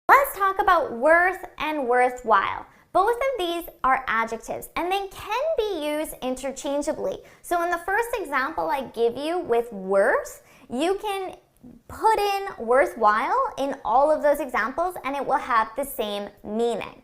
Let's talk about worth and worthwhile. Both of these are adjectives and they can be used interchangeably. So in the first example I give you with worth, you can put in worthwhile in all of those examples and it will have the same meaning.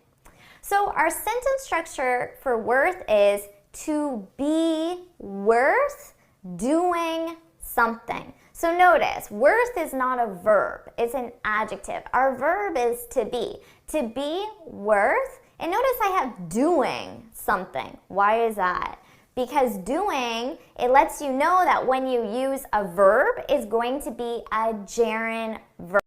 So our sentence structure for worth is to be worth doing something. So notice, worth is not a verb, it's an adjective. Our verb is to be. To be worth, and notice I have doing something. Why is that? Because doing, it lets you know that when you use a verb, it's going to be a gerund verb.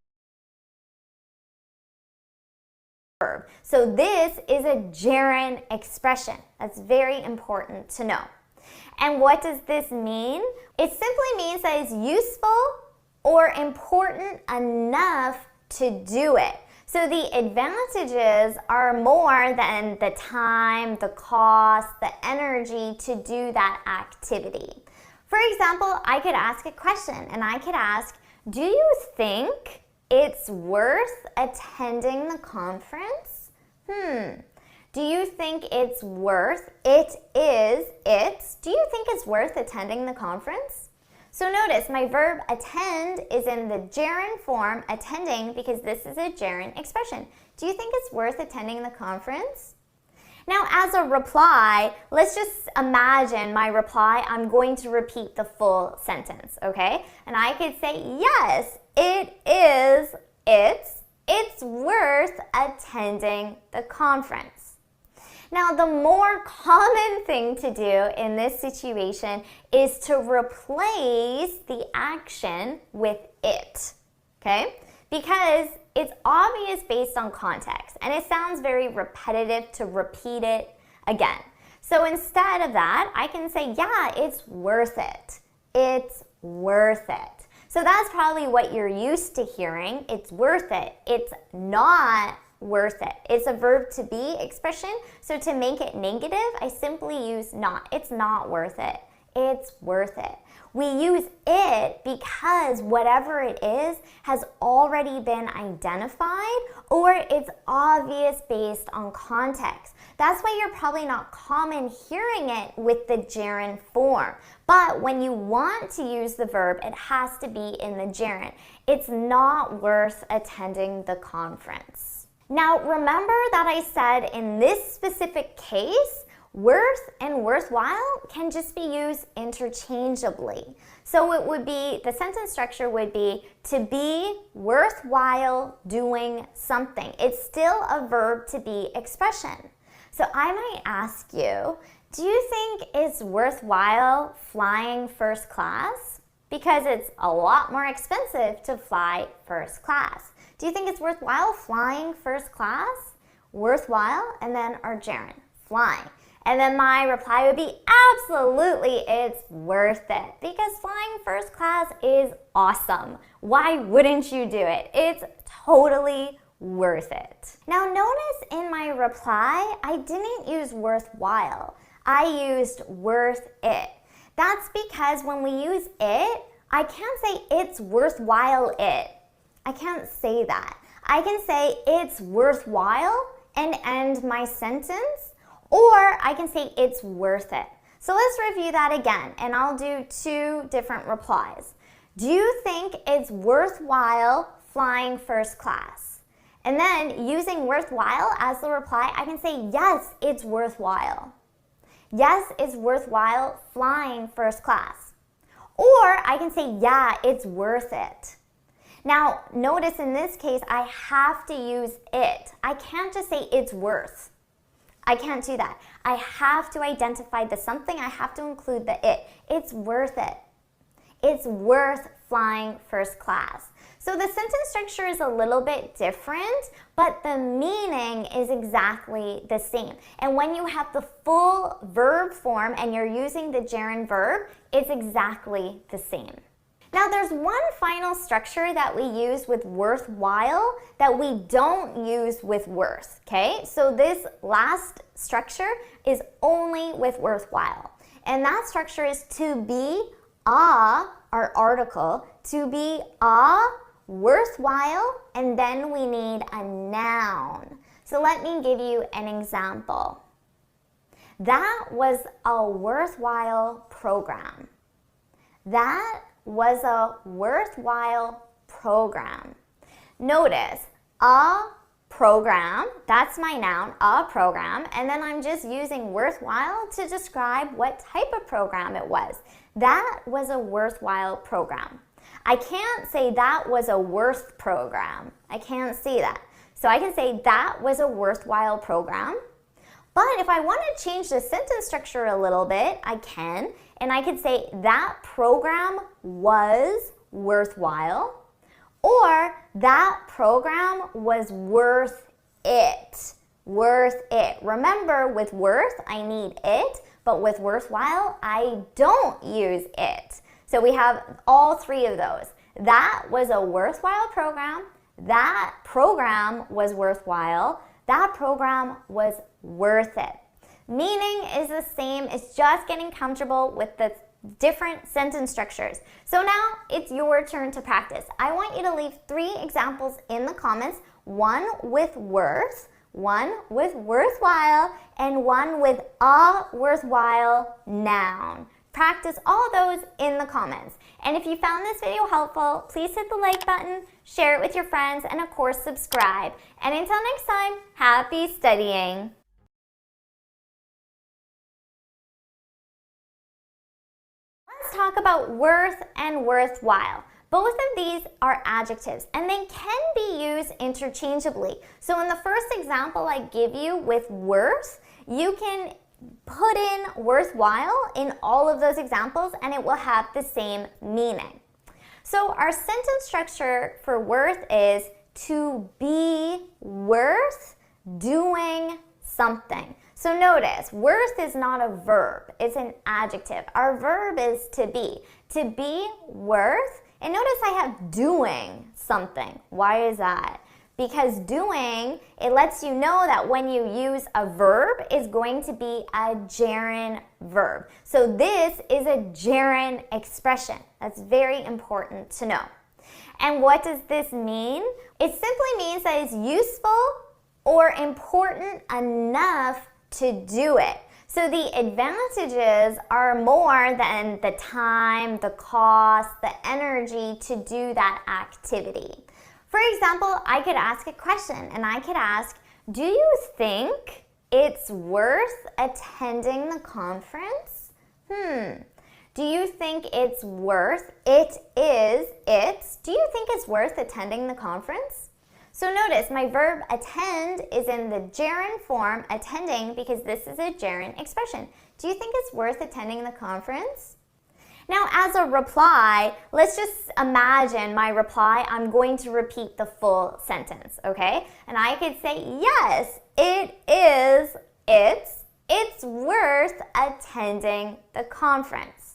So this is a gerund expression. That's very important to know. And what does this mean? It simply means that it's useful or important enough to do it. So the advantages are more than the time, the cost, the energy to do that activity. For example, I could ask a question and I could ask, do you think it's worth attending the conference? Do you think it's worth, do you think it's worth attending the conference? So notice my verb attend is in the gerund form, attending, because this is a gerund expression. Do you think it's worth attending the conference? Now as a reply, let's just imagine my reply, I'm going to repeat the full sentence, okay? And I could say, yes, it's worth attending the conference. Now, the more common thing to do in this situation is to replace the action with it, okay? Because it's obvious based on context, and it sounds very repetitive to repeat it again. So instead of that, I can say, yeah, it's worth it. It's worth it. So that's probably what you're used to hearing. It's worth it. It's not worth it. It's a verb to be expression, so to make it negative, I simply use not. It's not worth it. It's worth it. We use it because whatever it is has already been identified or it's obvious based on context. That's why you're probably not common hearing it with the gerund form. But when you want to use the verb, it has to be in the gerund. It's not worth attending the conference. Now, remember that I said in this specific case, worth and worthwhile can just be used interchangeably. So it would be, the sentence structure would be to be worthwhile doing something. It's still a verb to be expression. So I might ask you, do you think it's worthwhile flying first class? Because it's a lot more expensive to fly first class. Do you think it's worthwhile flying first class? Worthwhile, and then our gerund, flying. And then my reply would be absolutely, it's worth it. Because flying first class is awesome. Why wouldn't you do it? It's totally worth it. Now notice in my reply, I didn't use worthwhile. I used worth it. That's because when we use it, I can't say it's worthwhile it. I can't say that. I can say it's worthwhile and end my sentence, or I can say it's worth it. So let's review that again, and I'll do two different replies. Do you think it's worthwhile flying first class? And then using worthwhile as the reply, I can say yes, it's worthwhile. Yes, it's worthwhile flying first class. Or I can say, yeah, it's worth it. Now, notice in this case, I have to use it. I can't just say it's worth. I can't do that. I have to identify the something. I have to include the it. It's worth it. It's worth flying first class. So the sentence structure is a little bit different, but the meaning is exactly the same. And when you have the full verb form and you're using the gerund verb, it's exactly the same. Now there's one final structure that we use with worthwhile that we don't use with worth, okay? So this last structure is only with worthwhile. And that structure is to be our article, to be worthwhile, and then we need a noun. So let me give you an example. That was a worthwhile program. That was a worthwhile program. Notice, a program, that's my noun, a program, and then I'm just using worthwhile to describe what type of program it was. That was a worthwhile program. I can't say that was a worth program. I can't say that. So I can say that was a worthwhile program. But if I want to change the sentence structure a little bit, I can. And I could say that program was worthwhile, or that program was worth it. Worth it. Remember, with worth, I need it, but with worthwhile, I don't use it. So we have all three of those. That was a worthwhile program. That program was worthwhile. That program was worth it. Meaning is the same, it's just getting comfortable with the different sentence structures. So now it's your turn to practice. I want you to leave 3 examples in the comments, one with worth, one with worthwhile, and one with a worthwhile noun. Practice all those in the comments. And if you found this video helpful, please hit the like button, share it with your friends, and of course subscribe. And until next time, happy studying! Let's talk about worth and worthwhile. Both of these are adjectives and they can be used interchangeably. So in the first example I give you with worth, you can put in worthwhile in all of those examples and it will have the same meaning. So our sentence structure for worth is to be worth doing something. So notice, worth is not a verb, it's an adjective. Our verb is to be. To be worth, and notice I have doing something. Why is that? Because doing, it lets you know that when you use a verb, it's going to be a gerund verb. So this is a gerund expression. That's very important to know. And what does this mean? It simply means that it's useful or important enough to do it. So the advantages are more than the time, the cost, the energy to do that activity. For example, I could ask a question and I could ask, do you think it's worth attending the conference? Do you think it's worth, do you think it's worth attending the conference? So notice my verb attend is in the gerund form, attending, because this is a gerund expression. Do you think it's worth attending the conference? Now as a reply, let's just imagine my reply, I'm going to repeat the full sentence, okay? And I could say, yes, it's worth attending the conference.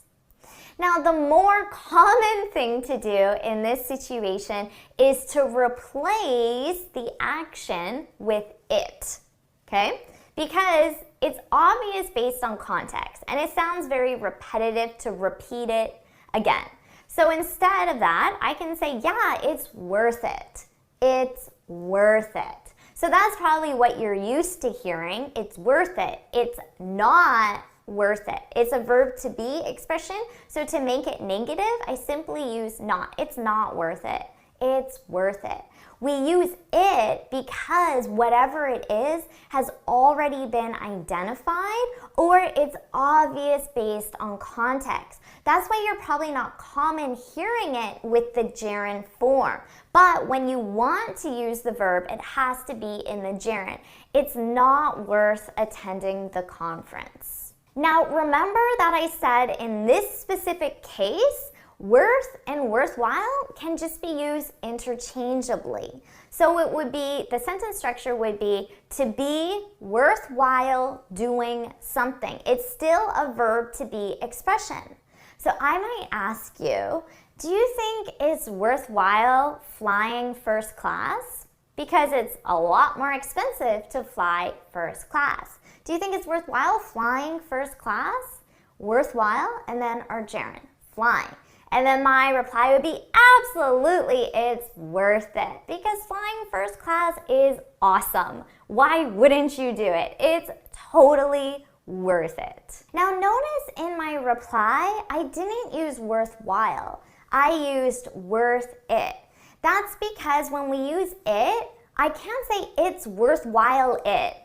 Now, the more common thing to do in this situation is to replace the action with it, okay? Because it's obvious based on context, and it sounds very repetitive to repeat it again. So instead of that, I can say, yeah, it's worth it. It's worth it. So that's probably what you're used to hearing. It's worth it. It's not worth it. It's a verb to be expression, so to make it negative, I simply use not. It's not worth it. It's worth it. We use it because whatever it is has already been identified or it's obvious based on context. That's why you're probably not common hearing it with the gerund form. But when you want to use the verb, it has to be in the gerund. It's not worth attending the conference. Now, remember that I said in this specific case, worth and worthwhile can just be used interchangeably. So it would be, the sentence structure would be to be worthwhile doing something. It's still a verb to be expression. So I might ask you, do you think it's worthwhile flying first class? Because it's a lot more expensive to fly first class. Do you think it's worthwhile flying first class? Worthwhile, and then our gerund, flying. And then my reply would be absolutely, it's worth it because flying first class is awesome. Why wouldn't you do it? It's totally worth it. Now notice in my reply, I didn't use worthwhile. I used worth it. That's because when we use it, I can't say it's worthwhile it.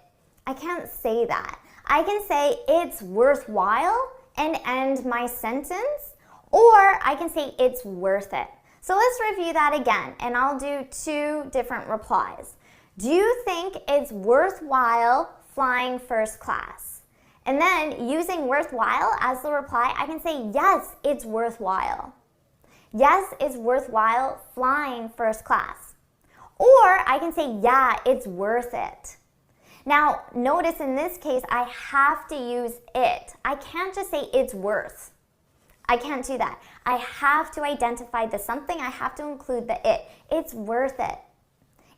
I can't say that. I can say it's worthwhile and end my sentence, or I can say it's worth it. So let's review that again, and I'll do two different replies. Do you think it's worthwhile flying first class? And then using worthwhile as the reply, I can say yes, it's worthwhile. Yes, it's worthwhile flying first class. Or I can say, yeah, it's worth it. Now, notice in this case, I have to use it. I can't just say it's worth. I can't do that. I have to identify the something. I have to include the it. It's worth it.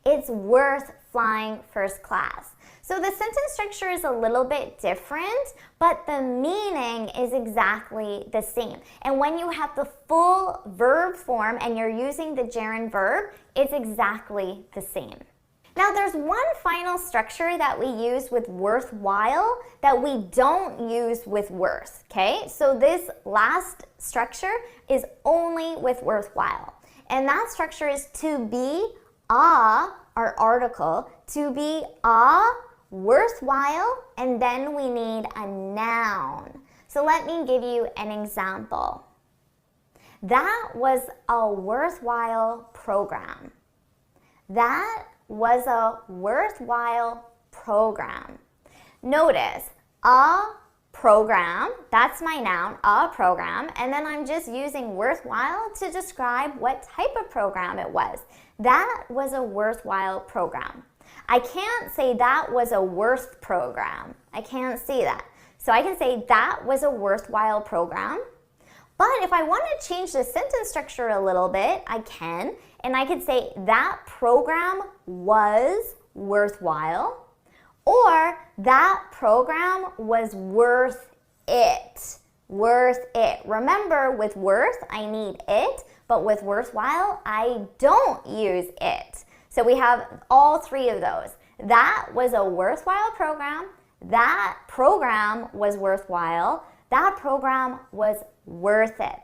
It's worth flying first class. So the sentence structure is a little bit different, but the meaning is exactly the same. And when you have the full verb form and you're using the gerund verb, it's exactly the same. Now there's one final structure that we use with worthwhile that we don't use with worth, okay? So this last structure is only with worthwhile. And that structure is to be our article, to be worthwhile, and then we need a noun. So let me give you an example. That was a worthwhile program. That was a worthwhile program. Notice, a program, that's my noun, a program, and then I'm just using worthwhile to describe what type of program it was. That was a worthwhile program. I can't say that was a worth program. I can't say that. So I can say that was a worthwhile program. But if I want to change the sentence structure a little bit, I can. And I could say that program was worthwhile. Or that program was worth it. Worth it. Remember, with worth, I need it. But with worthwhile, I don't use it. So we have all three of those. That was a worthwhile program. That program was worthwhile. That program was worth it.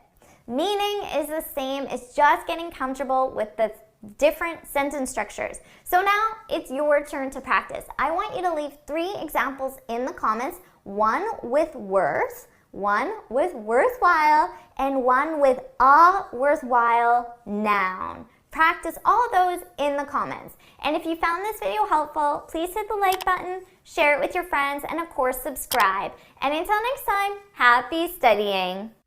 Meaning is the same. It's just getting comfortable with the different sentence structures. So now it's your turn to practice. I want you to leave 3 examples in the comments. One with worth, one with worthwhile, and one with a worthwhile noun. Practice all of those in the comments. And if you found this video helpful, please hit the like button, share it with your friends, and of course subscribe. And until next time, happy studying!